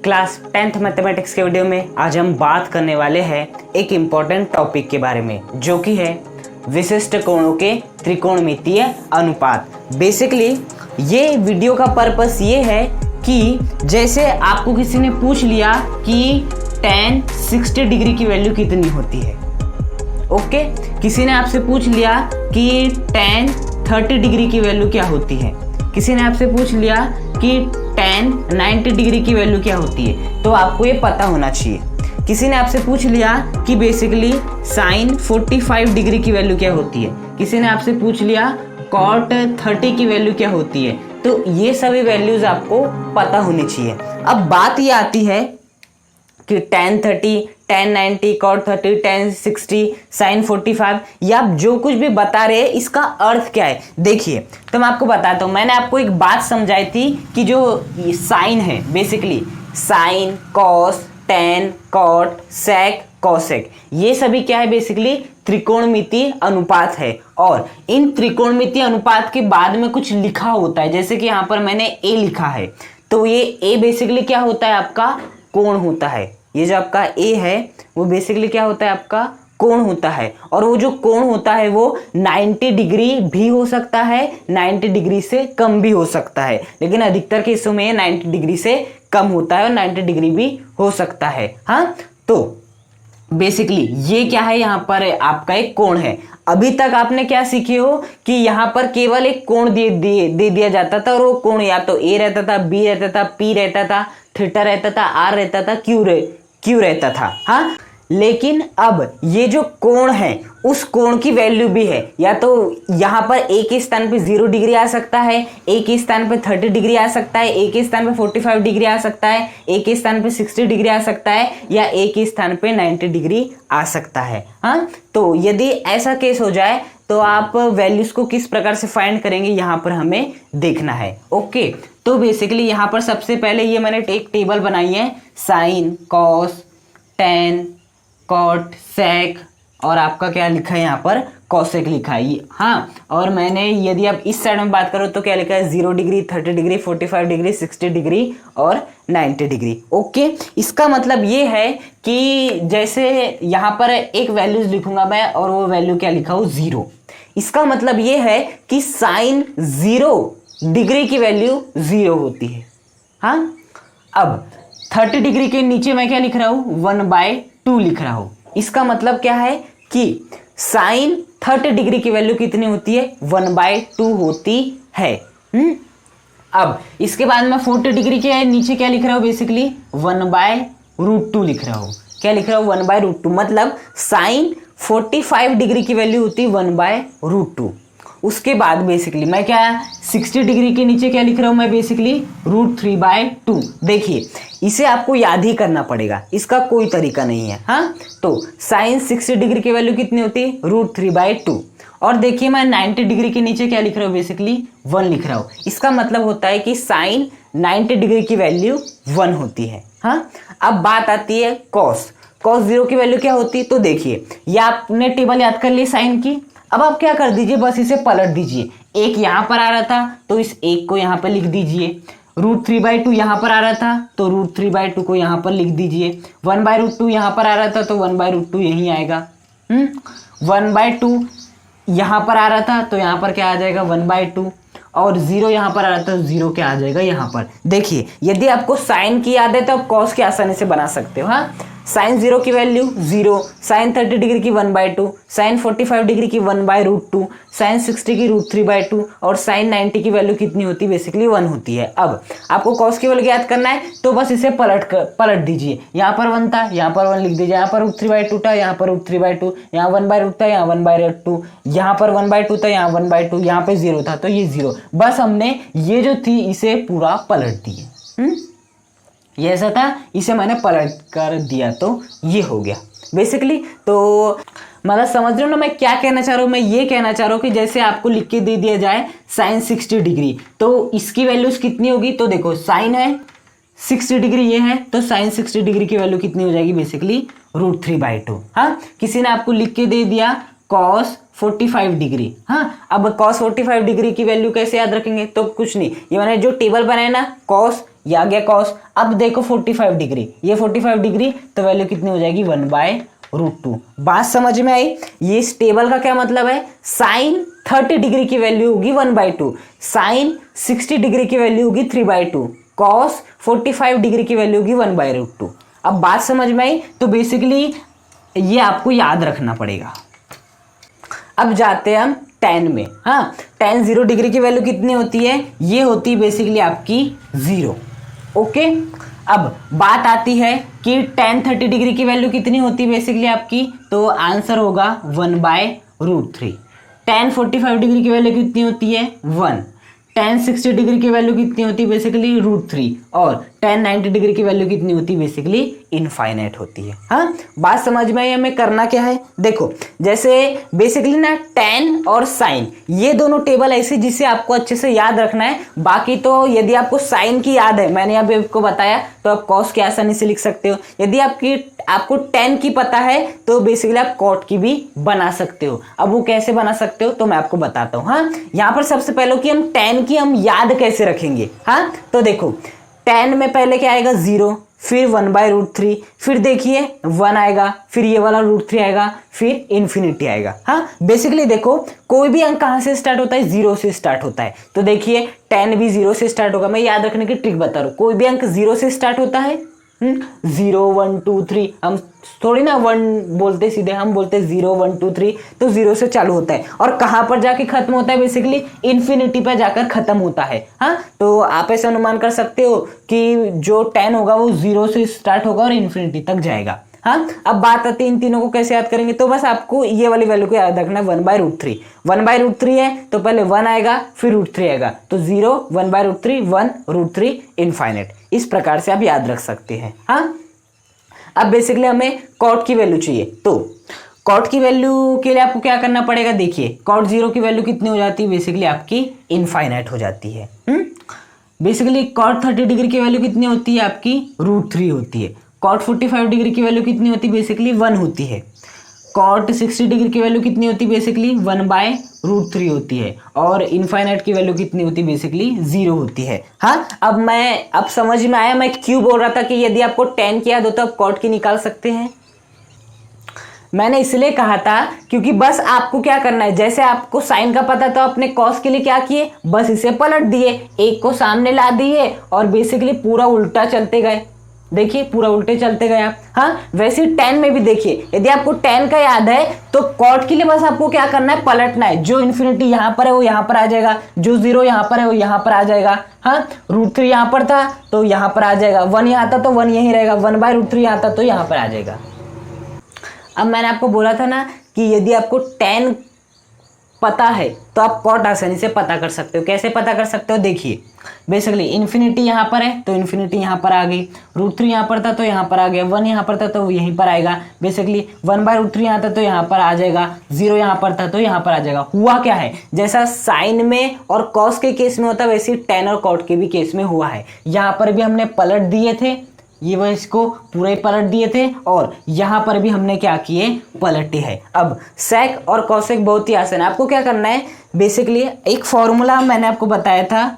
Class 10th mathematics के video में आज हम बात करने वाले हैं एक इम्पॉर्टेंट टॉपिक के बारे में, जो कि है विशिष्ट कोणों के त्रिकोणमितीय अनुपात। बेसिकली ये वीडियो का पर्पस ये है कि जैसे आपको किसी ने पूछ लिया कि tan 60 डिग्री की वैल्यू कितनी होती है, ओके। किसी ने आपसे पूछ लिया कि tan 30 डिग्री की वैल्यू क्या होती है, किसी ने आपसे पूछ लिया कि tan 90 डिग्री की वैल्यू क्या होती है, तो आपको ये पता होना चाहिए। किसी ने आपसे पूछ लिया कि बेसिकली sin 45 डिग्री की वैल्यू क्या होती है, किसी ने आपसे पूछ लिया cot 30 की वैल्यू क्या होती है, तो ये सभी वैल्यूज आपको पता होनी चाहिए। अब बात ये आती है कि tan 30, tan 90, cot 30, tan 60, sin 45, या आप जो कुछ भी बता रहे हैं इसका अर्थ क्या है। देखिए तो मैं आपको बताता हूँ। मैंने आपको एक बात समझाई थी कि जो साइन है basically sine, cos, tan, cot, sec, cosec, ये सभी क्या है बेसिकली त्रिकोणमितीय अनुपात है। और इन त्रिकोणमितीय अनुपात के बाद में कुछ लिखा होता है, जैसे कि यहाँ पर मैंने a लिखा है, तो ये a बेसिकली क्या होता है, आपका कोण होता है। ये जो आपका a है वो बेसिकली क्या होता है, आपका कोण होता है। और वो जो कोण होता है वो 90 डिग्री भी हो सकता है, 90 डिग्री से कम भी हो सकता है, लेकिन अधिकतर केसों में 90 डिग्री से कम होता है और 90 डिग्री भी हो सकता है। हाँ, तो बेसिकली ये क्या है, यहाँ पर आपका एक कोण है। अभी तक आपने क्या सीखे हो कि यहाँ पर केवल एक कोण दे दिया जाता था, और वो कोण या तो a रहता था, b रहता था, p रहता था, थीटा रहता था, r रहता था, q रहता था। हाँ, लेकिन अब ये जो कोण है उस कोण की वैल्यू भी है। या तो यहाँ पर a के स्थान पे 0 डिग्री आ सकता है, a के स्थान पे 30 डिग्री आ सकता है, a के स्थान पे 45 डिग्री आ सकता है, a के स्थान पे 60 डिग्री आ सकता है, या a के स्थान पे 90 डिग्री आ सकता है। हाँ, तो यदि ऐसा केस हो जाए तो आप वैल्यूज को किस प्रकार से फाइंड करेंगे, यहाँ पर हमें देखना है। ओके, तो बेसिकली यहाँ पर सबसे पहले ये मैंने एक टेबल बनाई है, sine, cos, tan, cot, sec, और आपका क्या लिखा है यहाँ पर cosec लिखा है। हाँ, और मैंने यदि आप इस साइड में बात करो तो क्या लिखा है, 0 डिग्री, 30 डिग्री, 45 डिग्री, 60 डिग्री और 90 डिग्री। ओके, इसका मतलब ये है कि जैसे यहाँ पर एक वैल्यूज लिखूंगा मैं और वो वैल्यू क्या लिखा हो, 0। इसका मतलब ये है कि साइन 0 डिग्री की वैल्यू 0 होती है। हाँ, अब 30 डिग्री के नीचे मैं क्या लिख रहा हूँ, 1/2 लिख रहा हूँ। इसका मतलब क्या है कि साइन 30 डिग्री की वैल्यू कितनी होती है, 1/2 होती है। अब इसके बाद मैं 40 डिग्री के नीचे क्या लिख रहा हूँ, बेसिकली 1/√2 लिख रहा हूँ। क्या लिख रहा हूँ, 1/√2, मतलब साइन 45 डिग्री की वैल्यू होती है 1/√2। उसके बाद बेसिकली मैं क्या 60 डिग्री के नीचे क्या लिख रहा हूं मैं, बेसिकली √3/2। देखिए इसे आपको याद ही करना पड़ेगा, इसका कोई तरीका नहीं है। हाँ, तो साइन 60 डिग्री की वैल्यू कितनी होती है, √3/2। और देखिए मैं 90 डिग्री के नीचे क्या लिख रहा हूँ, बेसिकली 1 लिख रहा हूँ। इसका मतलब होता है कि साइन 90 डिग्री की वैल्यू 1 होती है। हाँ, अब बात आती है कॉस 0 की वैल्यू क्या होती है। तो देखिए ये आपने टेबल याद कर ली साइन की। अब आप क्या कर दीजिए, बस इसे पलट दीजिए। एक यहां पर आ रहा था तो इस एक को यहां पर लिख दीजिए, √3/2 यहां पर आ रहा था तो √3/2 को यहां पर लिख दीजिए, 1/√2 यहां पर आ रहा था तो 1/√2 यहीं आएगा। 1/2 यहां पर आ रहा था तो यहां पर क्या आ जाएगा, 1/2, और 0 यहां पर आ रहा था तो 0 क्या आ जाएगा यहाँ पर। देखिए यदि आपको साइन की याद है तो आप कॉस की आसानी से बना सकते हो। हाँ, साइन 0 की वैल्यू 0, साइन 30 डिग्री की 1/2, साइन 45 डिग्री की 1/√2, साइन 60 की √3/2, और साइन 90 की वैल्यू कितनी होती है, बेसिकली 1 होती है। अब आपको कॉस की वैल्यू याद करना है तो बस इसे पलट दीजिए। यहाँ पर 1 था, यहाँ पर 1 लिख दीजिए, यहाँ पर √3/2 था, यहाँ पर √3/2, यहाँ 1/√2 था, यहाँ 1/2, यहाँ पर 1/2 था, यहाँ 1/2, यहाँ पे 0 था तो ये 0। बस हमने ये जो थी इसे पूरा पलट दिए। ये ऐसा था, इसे मैंने पलट कर दिया तो ये हो गया बेसिकली। तो मतलब समझ रहे हो ना मैं क्या कहना चाह रहा हूँ। मैं ये कहना चाह रहा हूँ कि जैसे आपको लिख के दे दिया जाए साइन 60 डिग्री, तो इसकी वैल्यूज कितनी होगी। तो देखो साइन है 60 डिग्री, ये है तो साइन 60 डिग्री की वैल्यू कितनी हो जाएगी, बेसिकली √3/2। हाँ, किसी ने आपको लिख के दे दिया कॉस 45 डिग्री। हाँ, अब कॉस 45 डिग्री की वैल्यू कैसे याद रखेंगे, तो कुछ नहीं, ये मैंने जो टेबल बनाया ना, कॉस ये आ गया कॉस। अब देखो 45 डिग्री, ये 45 डिग्री, तो वैल्यू कितनी हो जाएगी 1/√2। बात समझ में आई? ये इस टेबल का क्या मतलब है, साइन 30 डिग्री की वैल्यू होगी 1/2, साइन 60 डिग्री की वैल्यू होगी 3/2, कॉस 45 डिग्री की वैल्यू होगी 1/√2। अब बात समझ में आई? तो बेसिकली ये आपको याद रखना पड़ेगा। अब जाते हैं हम tan में। हाँ, tan 0 डिग्री की वैल्यू कितनी होती है, ये होती है बेसिकली आपकी 0। ओके, अब बात आती है कि tan 30 डिग्री की वैल्यू कितनी होती है बेसिकली आपकी, तो आंसर होगा 1/√3। tan 45 डिग्री की वैल्यू कितनी होती है 1, tan 60 डिग्री की वैल्यू कितनी होती है बेसिकली √3, और tan 90 डिग्री की वैल्यू कितनी होती है बेसिकली इनफाइनाइट होती है। हाँ, बात समझ में आई? हमें करना क्या है, देखो जैसे बेसिकली ना tan और sin ये दोनों टेबल ऐसे जिसे आपको अच्छे से याद रखना है। बाकी तो यदि आपको sin की याद है, मैंने अभी आपको बताया, तो आप cos की आसानी से लिख सकते हो। यदि आपको tan की पता है तो बेसिकली आप cot की भी बना सकते हो। अब वो कैसे बना सकते हो तो मैं आपको बताता हूँ। हाँ, यहाँ पर सबसे पहले कि हम tan की हम याद कैसे रखेंगे। हाँ, तो देखो tan में पहले क्या आएगा 0, फिर 1/√3, फिर देखिए 1 आएगा, फिर ये वाला √3 आएगा, फिर इन्फिनिटी आएगा। हाँ, बेसिकली देखो कोई भी अंक कहाँ से स्टार्ट होता है, 0 से स्टार्ट होता है। तो देखिए tan भी 0 से स्टार्ट होगा। मैं याद रखने की ट्रिक बता रहा हूँ, कोई भी अंक 0 से स्टार्ट होता है। 0 1 2 3, हम थोड़ी ना 1 बोलते सीधे, हम बोलते 0 1 2 3, तो 0 से चालू होता है और कहाँ पर जाके खत्म होता है बेसिकली इन्फिनिटी पर जाकर खत्म होता है। हाँ, तो आप ऐसा अनुमान कर सकते हो कि जो tan होगा वो 0 से स्टार्ट होगा और इन्फिनिटी तक जाएगा। हाँ, अब बात आती है इन तीनों को कैसे याद करेंगे, तो बस आपको ये वाली वैल्यू को याद रखना है 1/√3। 1/√3 है तो पहले 1 आएगा, फिर √3 आएगा, तो 0 1/√3 1 √3 इनफाइनाइट। इस प्रकार से आप याद रख सकते हैं। हाँ, अब बेसिकली हमें cot की वैल्यू चाहिए, तो cot की वैल्यू के लिए आपको क्या करना पड़ेगा, देखिए cot 0 की वैल्यू कितनी हो जाती है बेसिकली आपकी इनफाइनाइट हो जाती है। बेसिकली cot 30 डिग्री की वैल्यू कितनी होती है आपकी √3 होती है। cot 45 डिग्री की वैल्यू कितनी होती है बेसिकली 1 होती है। cot 60 डिग्री की वैल्यू कितनी होती है बेसिकली 1/√3 होती है, और इनफाइनाइट की वैल्यू कितनी होती है बेसिकली 0 होती है। हाँ, अब समझ में आया मैं क्यों बोल रहा था कि यदि आपको tan की याद हो तो आप cot की निकाल सकते हैं। मैंने इसलिए कहा था क्योंकि बस आपको क्या करना है, जैसे आपको साइन का पता तो अपने कॉस के लिए क्या किए, बस इसे पलट दिए, एक को सामने ला दिए और बेसिकली पूरा उल्टा चलते गए। देखिए पूरा उल्टे चलते गए आप। हाँ, वैसे ही tan में भी देखिए, यदि आपको tan का याद है तो cot के लिए बस आपको क्या करना है, पलटना है। जो इन्फिनिटी यहाँ पर है वो यहाँ पर आ जाएगा, जो 0 यहाँ पर है वो यहाँ पर आ जाएगा। हाँ, √3 यहाँ पर था तो यहाँ पर आ जाएगा, 1 यहाँ था तो 1 यहीं रहेगा, 1/√3 यहाँ था तो यहाँ पर आ जाएगा। अब मैंने आपको बोला था ना कि यदि आपको tan पता है तो आप cot आसानी से पता कर सकते हो। कैसे पता कर सकते हो, देखिए बेसिकली इन्फिनिटी यहाँ पर है तो इन्फिनिटी यहाँ पर आ गई, √3 यहाँ पर था तो यहाँ पर आ गया, 1 यहाँ पर था तो यहीं पर आएगा। बेसिकली 1/√3 यहाँ था तो यहाँ पर आ जाएगा, 0 यहाँ पर था तो यहाँ पर आ जाएगा। हुआ क्या है, जैसा साइन में और cos के केस में होता है वैसे tan और cot के भी केस में हुआ है। यहाँ पर भी हमने पलट दिए थे, ये वह इसको पूरा ही पलट दिए थे, और यहाँ पर भी हमने क्या किए, पलटे हैं। अब sec और cosec बहुत ही आसान है। आपको क्या करना है, बेसिकली एक फॉर्मूला मैंने आपको बताया था,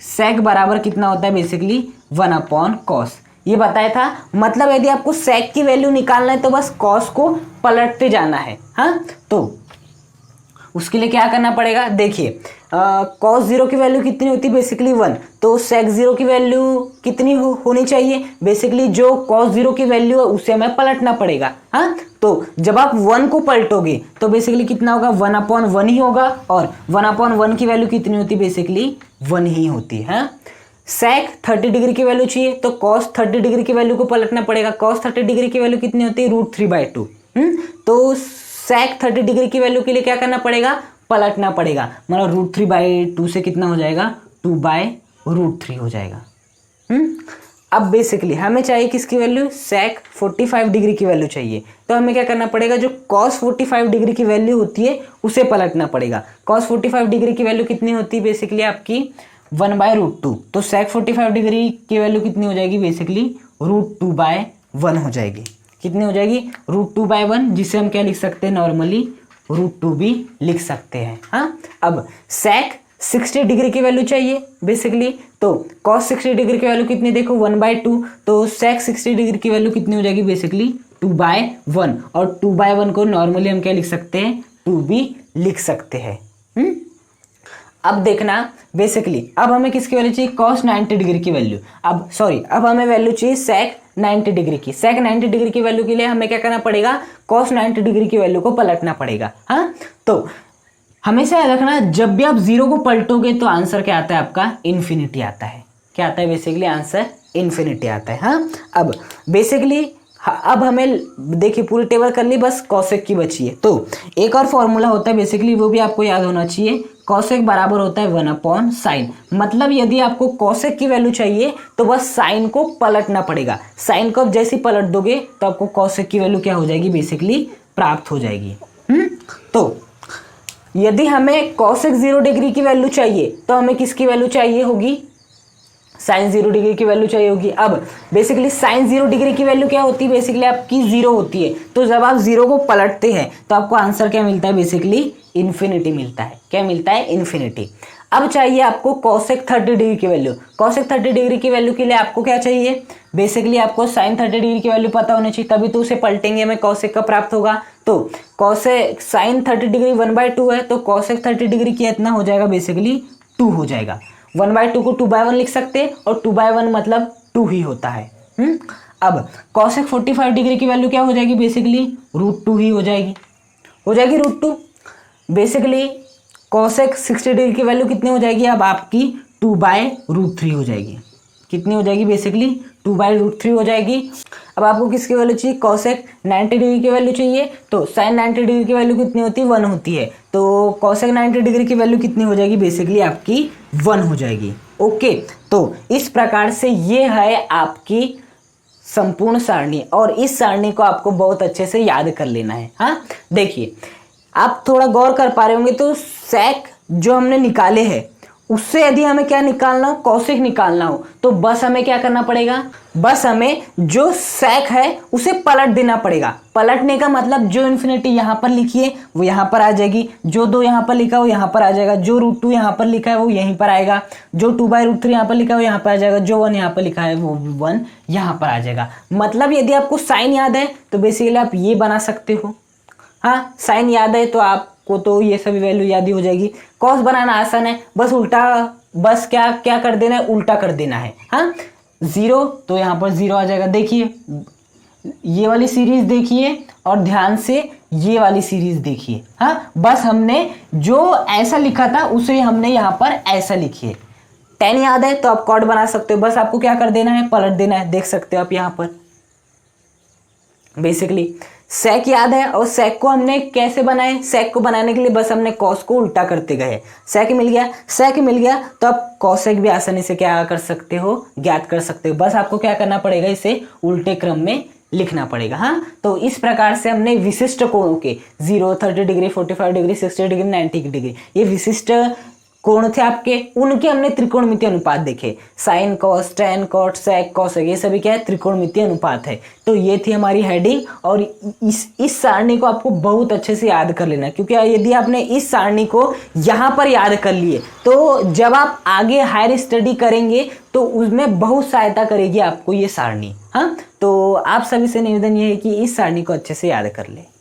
sec बराबर कितना होता है बेसिकली 1/cos, ये बताया था। मतलब यदि आपको sec की वैल्यू निकालना है तो बस cos को पलटते जाना है। हाँ, तो उसके लिए क्या करना पड़ेगा, देखिए cos 0 की वैल्यू कितनी होती है बेसिकली 1, तो sec 0 की वैल्यू कितनी होनी चाहिए, बेसिकली जो cos 0 की वैल्यू है उसे हमें पलटना पड़ेगा। हाँ, तो जब आप 1 को पलटोगे तो बेसिकली कितना होगा, 1/1 ही होगा, और 1/1 की वैल्यू कितनी होती है बेसिकली 1 ही होती है। sec 30 डिग्री की वैल्यू चाहिए तो cos 30 डिग्री की वैल्यू को पलटना पड़ेगा। cos 30 डिग्री की वैल्यू कितनी होती है, √3/2। तो sec 30 डिग्री की वैल्यू के लिए क्या करना पड़ेगा, पलटना पड़ेगा। मतलब √3/2 से कितना हो जाएगा, 2/√3 हो जाएगा। अब बेसिकली हमें चाहिए किसकी वैल्यू, sec 45 डिग्री की वैल्यू चाहिए। तो हमें क्या करना पड़ेगा, जो cos 45 डिग्री की वैल्यू होती है उसे पलटना पड़ेगा। cos 45 डिग्री की वैल्यू कितनी होती है बेसिकली आपकी 1/√2, तो sec 45 डिग्री की वैल्यू कितनी हो जाएगी बेसिकली √2/1 हो जाएगी। कितनी हो जाएगी, √2/1, जिसे हम क्या लिख सकते हैं, नॉर्मली √2 भी लिख सकते हैं। हाँ, अब sec 60 डिग्री की वैल्यू चाहिए बेसिकली, तो cos 60 डिग्री की वैल्यू कितनी देखो 1/2, तो sec 60 डिग्री की वैल्यू कितनी हो जाएगी बेसिकली 2/1, और 2/1 को नॉर्मली हम क्या लिख सकते हैं 2b लिख सकते हैं। अब देखना बेसिकली अब हमें किसकी वैल्यू चाहिए cos 90 डिग्री की वैल्यू, अब हमें वैल्यू चाहिए sec 90 डिग्री की। sec 90 डिग्री की वैल्यू के लिए हमें क्या करना पड़ेगा cos 90 डिग्री की वैल्यू को पलटना पड़ेगा। हाँ, तो हमेशा याद रखना जब भी आप जीरो को पलटोगे तो आंसर क्या आता है आपका इन्फिनिटी आता है। क्या आता है बेसिकली आंसर इन्फिनिटी आता है। हाँ, अब बेसिकली अब हमें देखिए पूरी टेबल कर ली, बस कॉसेक की बची है। तो एक और फॉर्मूला होता है बेसिकली, वो भी आपको याद होना चाहिए। कॉसेक बराबर होता है 1/sin। मतलब यदि आपको कॉसेक की वैल्यू चाहिए तो बस साइन को पलटना पड़ेगा। साइन को जैसे ही पलट दोगे तो आपको कॉसेक की वैल्यू क्या हो जाएगी बेसिकली प्राप्त हो जाएगी। तो यदि हमें कॉसेक 0 डिग्री की वैल्यू चाहिए तो हमें किसकी वैल्यू चाहिए होगी साइन 0 डिग्री की वैल्यू चाहिए होगी। अब बेसिकली साइन 0 डिग्री की वैल्यू क्या होती है बेसिकली आपकी 0 होती है। तो जब आप 0 को पलटते हैं तो आपको आंसर क्या मिलता है बेसिकली इन्फिनिटी मिलता है। क्या मिलता है इन्फिनिटी। अब चाहिए आपको कॉसेक 30 डिग्री की वैल्यू। कॉसेक 30 डिग्री की वैल्यू के लिए आपको क्या चाहिए बेसिकली आपको साइन 30 डिग्री की वैल्यू पता होनी चाहिए, तभी तो उसे पलटेंगे हमें कॉसेक का प्राप्त होगा। तो कॉसेक साइन 30 डिग्री 1/2 है, तो कॉसेक 30 डिग्री कितना हो जाएगा बेसिकली 2 हो जाएगा। 1/2 को 2/1 लिख सकते हैं, और 2/1 मतलब 2 ही होता है। अब कॉसेक 45 डिग्री की वैल्यू क्या हो जाएगी बेसिकली √2 ही हो जाएगी √2। बेसिकली कॉसेक 60 डिग्री की वैल्यू कितनी हो जाएगी अब आपकी 2/√3 हो जाएगी। कितनी हो जाएगी बेसिकली 2/√3 हो जाएगी। अब आपको किसकी वैल्यू चाहिए कॉसेक 90 डिग्री की वैल्यू चाहिए, तो साइन 90 डिग्री की वैल्यू कितनी होती है 1 होती है, तो कॉसेक 90 डिग्री की वैल्यू कितनी हो जाएगी बेसिकली आपकी 1 हो जाएगी। ओके, तो इस प्रकार से ये है आपकी संपूर्ण सारणी, और इस सारणी को आपको बहुत अच्छे से याद कर लेना है। हाँ, देखिए आप थोड़ा गौर कर पा रहे होंगे, तो सेक जो हमने निकाले हैं उससे यदि हमें क्या निकालना हो कॉसेक निकालना हो, तो बस हमें क्या करना पड़ेगा, बस हमें जो सेक है उसे पलट देना पड़ेगा। पलटने का मतलब जो इन्फिनिटी यहाँ पर लिखी है वो यहाँ पर आ जाएगी, जो 2 यहाँ पर लिखा है वो यहाँ पर आ जाएगा, जो √2 यहाँ पर लिखा है वो यहीं पर आएगा, जो 2/√3 यहाँ पर लिखा है वो यहाँ पर आ जाएगा, जो 1 यहाँ पर लिखा है वो 1 यहाँ पर आ जाएगा। मतलब यदि आपको साइन याद है तो बेसिकली आप ये बना सकते हो। हाँ, साइन याद है तो आपको तो ये सभी वैल्यू याद ही हो जाएगी। कॉस बनाना आसान है, बस उल्टा, बस क्या क्या कर देना है उल्टा कर देना है। हाँ, 0 तो यहाँ पर 0 आ जाएगा। देखिए ये वाली सीरीज देखिए और ध्यान से ये वाली सीरीज देखिए। हाँ, बस हमने जो ऐसा लिखा था उसे हमने यहाँ पर ऐसा लिखिए। 10 याद है तो आप कॉर्ड बना सकते हो, बस आपको क्या कर देना है पलट देना है। देख सकते हो आप यहाँ पर बेसिकली सेक याद है, और सेक को हमने कैसे बनाए, सेक को बनाने के लिए बस हमने कॉस को उल्टा करते गए। सेक मिल गया तो आप कॉसेक भी आसानी से क्या कर सकते हो ज्ञात कर सकते हो। बस आपको क्या करना पड़ेगा इसे उल्टे क्रम में लिखना पड़ेगा। हाँ, तो इस प्रकार से हमने विशिष्ट कोणों के 0, 30 डिग्री, 45 डिग्री, 60 डिग्री, 90 डिग्री, ये विशिष्ट कोण थे आपके, उनके हमने त्रिकोणमितीय अनुपात देखे। Sine cos, tan cot, sec cosec, ये सभी क्या है त्रिकोणमितीय अनुपात है। तो ये थी हमारी हेडिंग, और इस सारणी को आपको बहुत अच्छे से याद कर लेना, क्योंकि यदि आपने इस सारणी को यहाँ पर याद कर लिए तो जब आप आगे हायर स्टडी करेंगे तो उसमें बहुत सहायता करेगी आपको ये सारणी। हाँ, तो आप सभी से निवेदन ये है कि इस सारणी को अच्छे से याद कर ले।